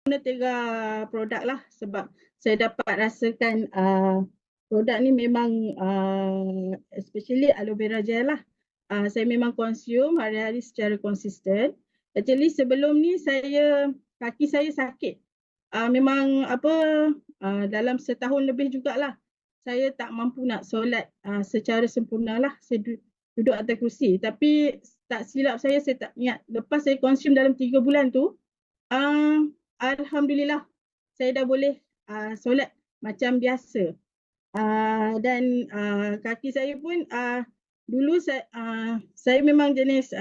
guna 3 produk lah sebab saya dapat rasakan produk ni memang especially aloe vera gel lah. Saya memang consume hari-hari secara konsisten. Actually sebelum ni kaki saya sakit. Memang dalam setahun lebih jugalah saya tak mampu nak solat secara sempurna lah. Saya duduk atas kerusi. Tapi tak silap saya tak ingat. Lepas saya consume dalam 3 bulan tu, alhamdulillah saya dah boleh solat macam biasa. Dan kaki saya pun dulu saya memang jenis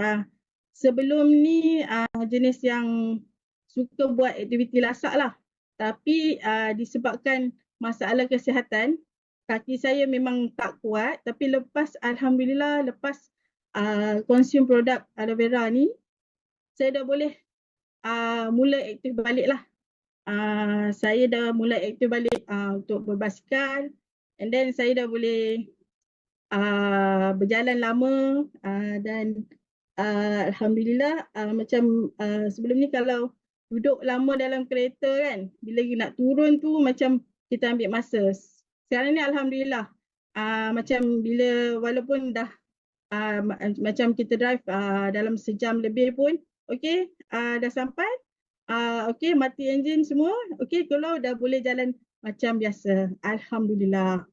sebelum ni jenis yang suka buat aktiviti lasak lah. Tapi disebabkan masalah kesihatan, kaki saya memang tak kuat. Tapi alhamdulillah lepas consume produk aloe vera ni, saya dah boleh mula aktif balik lah. Saya dah mulai aktif balik untuk berbasikal, and then saya dah boleh berjalan lama dan alhamdulillah macam sebelum ni kalau duduk lama dalam kereta kan, bila nak turun tu macam kita ambil masa. Sekarang ni alhamdulillah macam walaupun dah macam kita drive dalam sejam lebih pun okey, dah sampai. Okey, mati enjin semua. Okey, kalau dah boleh jalan macam biasa. Alhamdulillah.